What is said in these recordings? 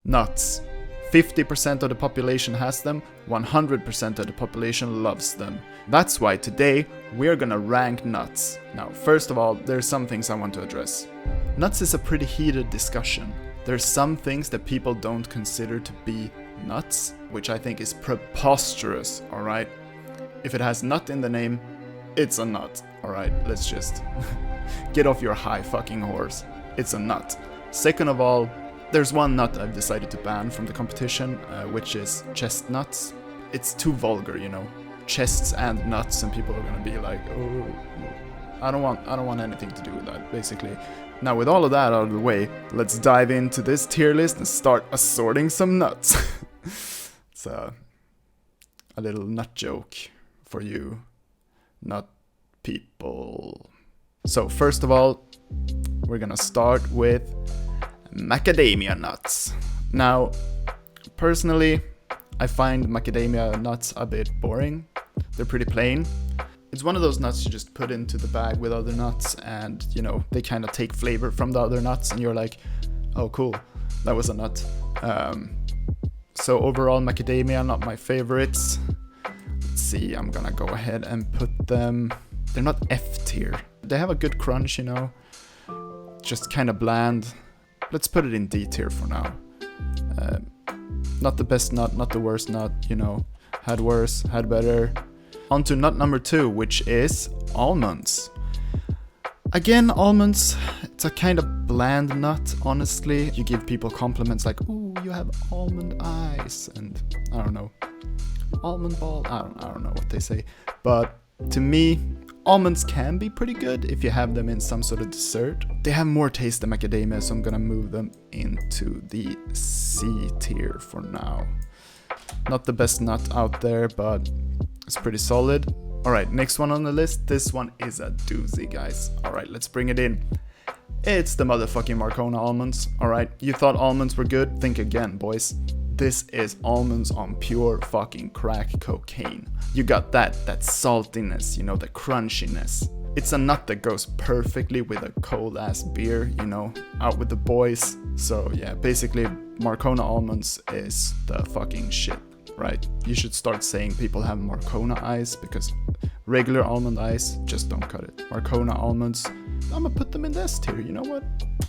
Nuts. 50% of the population has them, 100% of the population loves them. That's why today we're gonna rank nuts. Now, first of all, there's some things I want to address. Nuts is a pretty heated discussion. There's some things that people don't consider to be nuts, which I think is preposterous, alright? If it has nut in the name, it's a nut, alright? Let's just get off your high fucking horse. It's a nut. Second of all, there's one nut I've decided to ban from the competition, which is chestnuts. It's too vulgar, you know. Chests and nuts, and people are gonna be like, oh, I don't want anything to do with that, basically. Now, with all of that out of the way, let's dive into this tier list and start assorting some nuts. It's a little nut joke for you nut people. So first of all, we're gonna start with macadamia nuts. Now, personally, I find macadamia nuts a bit boring. They're pretty plain. It's one of those nuts you just put into the bag with other nuts, and you know, they kind of take flavor from the other nuts, and you're like, oh cool, that was a nut. So overall, macadamia, not my favorites. Let's see, I'm gonna go ahead and put them, they're not F tier. They have a good crunch, you know, just kind of bland. Let's put it in D tier for now. Not the best nut, not the worst nut, you know. Had worse, had better. On to nut number 2, which is almonds. Again, almonds, it's a kind of bland nut, honestly. You give people compliments like, ooh, you have almond eyes, and I don't know, almond ball, I don't know what they say. But to me, almonds can be pretty good if you have them in some sort of dessert. They have more taste than macadamia, so I'm gonna move them into the C tier for now. Not the best nut out there, but it's pretty solid. Alright, next one on the list. This one is a doozy, guys. Alright, let's bring it in. It's the motherfucking Marcona almonds. Alright, you thought almonds were good? Think again, boys. This is almonds on pure fucking crack cocaine. You got that saltiness, you know, the crunchiness. It's a nut that goes perfectly with a cold ass beer, you know, out with the boys. So yeah, basically Marcona almonds is the fucking shit, right? You should start saying people have Marcona eyes, because regular almond eyes just don't cut it. Marcona almonds, I'm gonna put them in the S tier, you know what?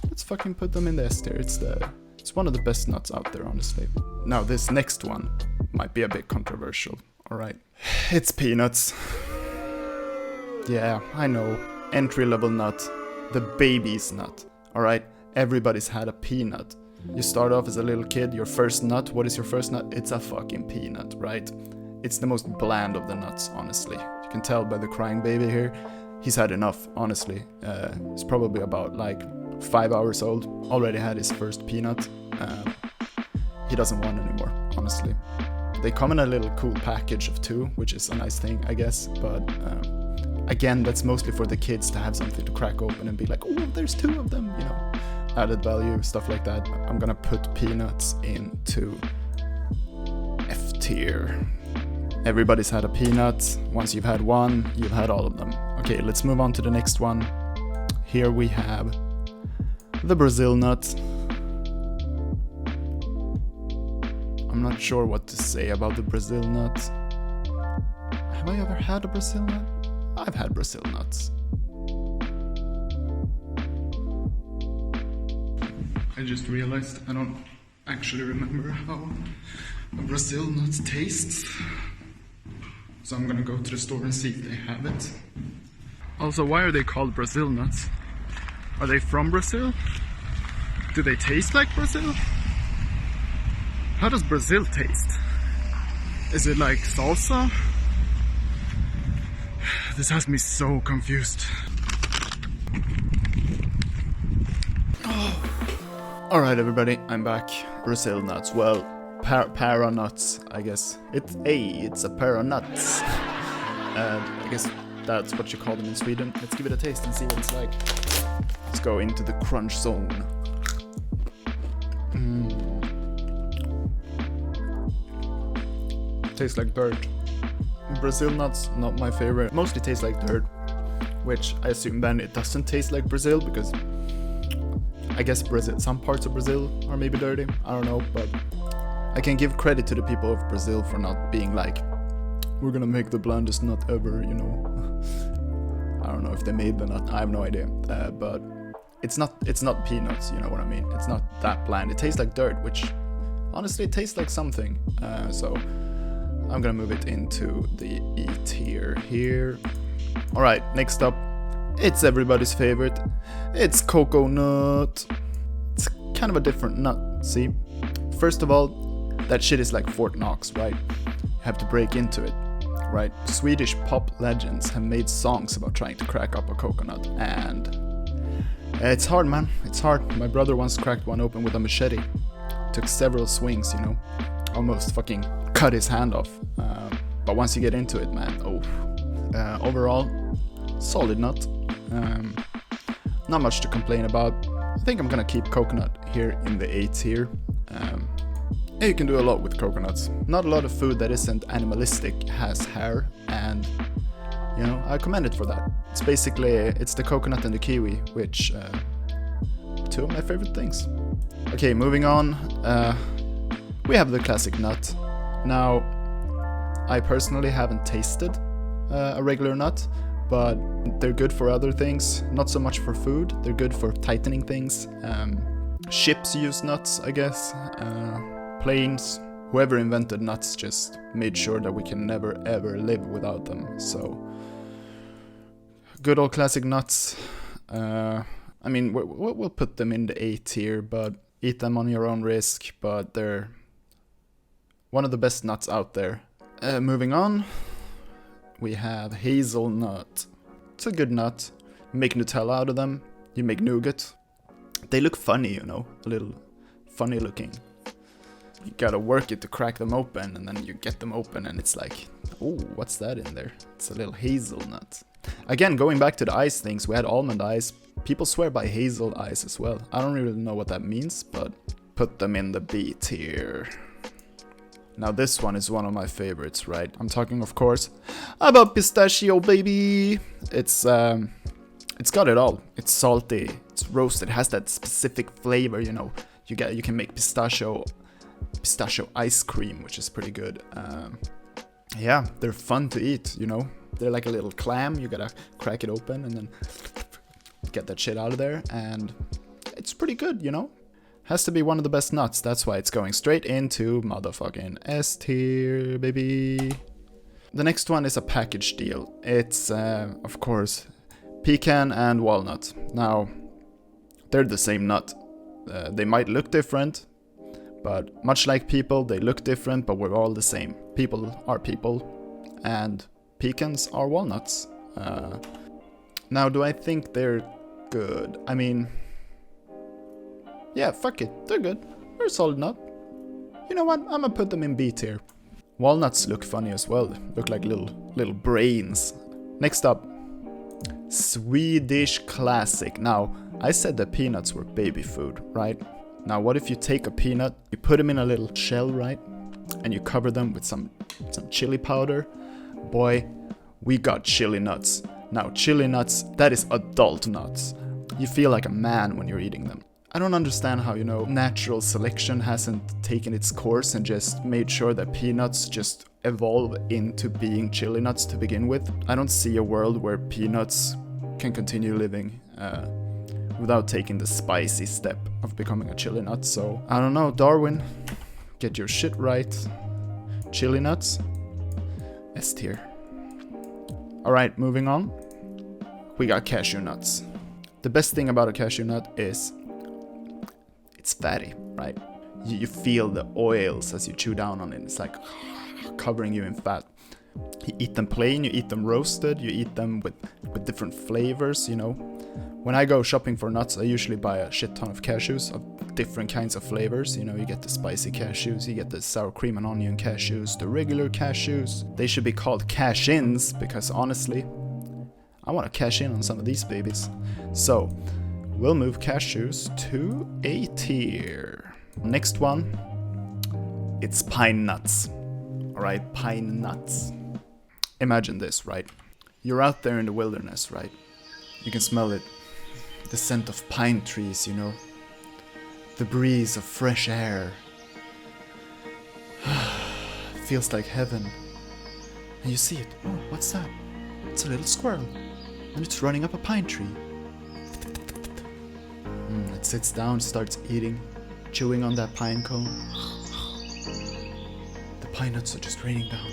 Let's fucking put them in the S tier. It's one of the best nuts out there, honestly. Now, this next one might be a bit controversial, alright? It's peanuts. Yeah, I know. Entry-level nut. The baby's nut, alright? Everybody's had a peanut. You start off as a little kid, your first nut, what is your first nut? It's a fucking peanut, right? It's the most bland of the nuts, honestly. You can tell by the crying baby here. He's had enough, honestly. He's probably about like 5 hours old, already had his first peanut. He doesn't want anymore, honestly. They come in a little cool package of 2, which is a nice thing, I guess, but again, that's mostly for the kids to have something to crack open and be like, oh, there's 2 of them, you know, added value, stuff like that. I'm gonna put peanuts into F tier. Everybody's had a peanut. Once you've had one, you've had all of them. Okay, let's move on to the next one. Here we have the Brazil nut. I'm not sure what to say about the Brazil nut. Have I ever had a Brazil nut? I've had Brazil nuts. I just realized I don't actually remember how a Brazil nut tastes. So I'm gonna go to the store and see if they have it. Also, why are they called Brazil nuts? Are they from Brazil? Do they taste like Brazil? How does Brazil taste? Is it like salsa? This has me so confused. Oh. Alright everybody, I'm back. Brazil nuts, well, para nuts, I guess. It's a para nuts. I guess that's what you call them in Sweden. Let's give it a taste and see what it's like. Let's go into the crunch zone. Tastes like dirt. Brazil nuts, not my favorite. Mostly tastes like dirt, which I assume then it doesn't taste like Brazil, because I guess Brazil, some parts of Brazil are maybe dirty. I don't know, but I can give credit to the people of Brazil for not being like, we're gonna make the blandest nut ever, you know. I don't know if they made the nut. I have no idea. But it's not peanuts, you know what I mean? It's not that bland. It tastes like dirt, which honestly it tastes like something. So I'm gonna move it into the E tier here. All right, next up, it's everybody's favorite. It's coconut. It's kind of a different nut, see? First of all, that shit is like Fort Knox, right? You have to break into it, right? Swedish pop legends have made songs about trying to crack up a coconut, and it's hard, man. It's hard. My brother once cracked one open with a machete. Took several swings, you know. Almost fucking cut his hand off. But once you get into it, man, overall, solid nut. Not much to complain about. I think I'm gonna keep coconut here in the A tier. You can do a lot with coconuts. Not a lot of food that isn't animalistic has hair, and you know, I commend it for that. It's basically, it's the coconut and the kiwi, which two of my favorite things. Okay, moving on. We have the classic nut. Now, I personally haven't tasted a regular nut, but they're good for other things. Not so much for food. They're good for tightening things. Ships use nuts, I guess. Planes. Whoever invented nuts just made sure that we can never ever live without them. So, good old classic nuts. I mean, we'll put them in the A tier, but eat them on your own risk. But they're one of the best nuts out there. Moving on, we have hazelnut. It's a good nut. You make Nutella out of them. You make nougat. They look funny, you know, a little funny looking. You gotta work it to crack them open, and then you get them open, and it's like, oh, what's that in there? It's a little hazelnut. Again, going back to the ice things, we had almond ice. People swear by hazel ice as well. I don't really know what that means, but put them in the B tier. Now this one is one of my favorites, right? I'm talking, of course, about pistachio, baby. It's got it all. It's salty, it's roasted, it has that specific flavor, you know. You can make pistachio ice cream, which is pretty good. Yeah, they're fun to eat, you know. They're like a little clam. You gotta crack it open and then get that shit out of there, and it's pretty good, you know. Has to be one of the best nuts. That's why it's going straight into motherfucking S tier, baby. The next one is a package deal. It's, of course, pecan and walnut. Now, they're the same nut. They might look different, but much like people, they look different, but we're all the same. People are people, and pecans are walnuts. Now, do I think they're good? I mean, yeah, fuck it, they're good. They're a solid nut. You know what? I'm gonna put them in B tier. Walnuts look funny as well. Look like little brains. Next up, Swedish classic. Now, I said that peanuts were baby food, right? Now, what if you take a peanut, you put them in a little shell, right? And you cover them with some chili powder. Boy, we got chili nuts. Now, chili nuts, that is adult nuts. You feel like a man when you're eating them. I don't understand how, you know, natural selection hasn't taken its course and just made sure that peanuts just evolve into being chili nuts to begin with. I don't see a world where peanuts can continue living without taking the spicy step of becoming a chili nut. So, I don't know, Darwin, get your shit right. Chili nuts, S tier. Alright, moving on. We got cashew nuts. The best thing about a cashew nut is it's fatty, right? You feel the oils as you chew down on it. It's like covering you in fat. You eat them plain, you eat them roasted, you eat them with different flavors, you know. When I go shopping for nuts, I usually buy a shit ton of cashews of different kinds of flavors. You know, you get the spicy cashews, you get the sour cream and onion cashews, the regular cashews. They should be called cash-ins because honestly, I want to cash in on some of these babies. So, we'll move cashews to A tier. Next one, it's pine nuts. Alright, pine nuts. Imagine this, right? You're out there in the wilderness, right? You can smell it. The scent of pine trees, you know. The breeze of fresh air. Feels like heaven. And you see it. Oh, what's that? It's a little squirrel. And it's running up a pine tree. It sits down, starts eating, chewing on that pine cone. The pine nuts are just raining down.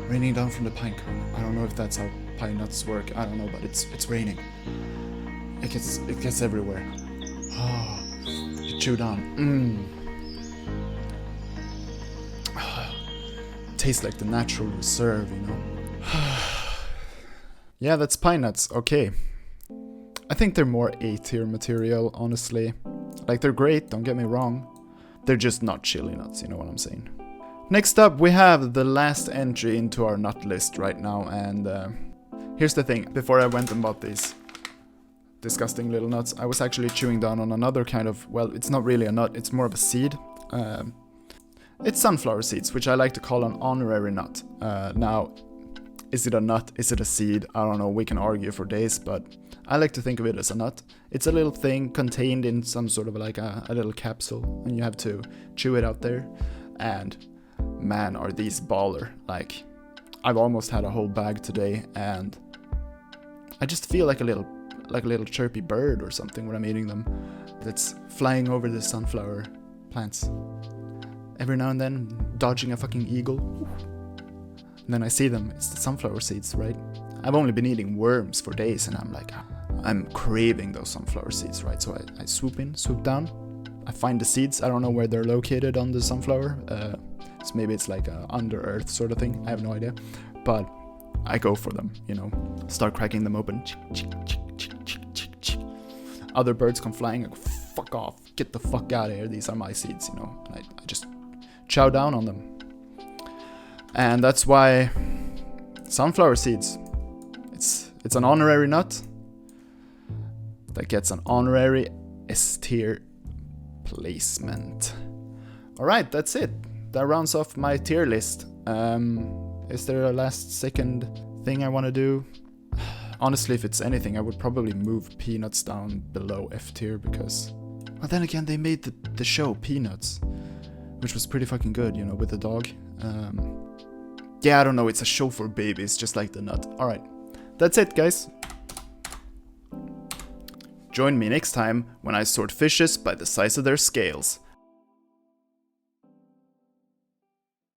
Raining down from the pine cone. I don't know if that's how pine nuts work. I don't know, but it's raining. It gets everywhere. Oh, you chew down. Tastes like the natural reserve, you know. Yeah, that's pine nuts. Okay. I think they're more A-tier material, honestly. Like, they're great, don't get me wrong. They're just not chili nuts, you know what I'm saying. Next up, we have the last entry into our nut list right now, and here's the thing. Before I went and bought these disgusting little nuts, I was actually chewing down on another kind of, well, it's not really a nut, it's more of a seed. It's sunflower seeds, which I like to call an honorary nut. Now, is it a nut? Is it a seed? I don't know, we can argue for days, but I like to think of it as a nut. It's a little thing contained in some sort of like a little capsule, and you have to chew it out there. And man, are these baller. Like, I've almost had a whole bag today, and I just feel like a little chirpy bird or something when I'm eating them. That's flying over the sunflower plants. Every now and then, dodging a fucking eagle. And then I see them, it's the sunflower seeds, right? I've only been eating worms for days, and I'm like, I'm craving those sunflower seeds, right? So I swoop down, I find the seeds. I don't know where they're located on the sunflower. So maybe it's like a under earth sort of thing. I have no idea. But I go for them, you know, start cracking them open. Other birds come flying, like, fuck off, get the fuck out of here, these are my seeds, you know. And I just chow down on them. And that's why sunflower seeds, it's an honorary nut that gets an honorary S-tier placement. Alright, that's it. That rounds off my tier list. Is there a last second thing I want to do? Honestly, if it's anything, I would probably move Peanuts down below F tier because... Well, then again, they made the show Peanuts, which was pretty fucking good, you know, with the dog. Yeah, I don't know, it's a show for babies, just like the nut. Alright, that's it, guys. Join me next time when I sort fishes by the size of their scales.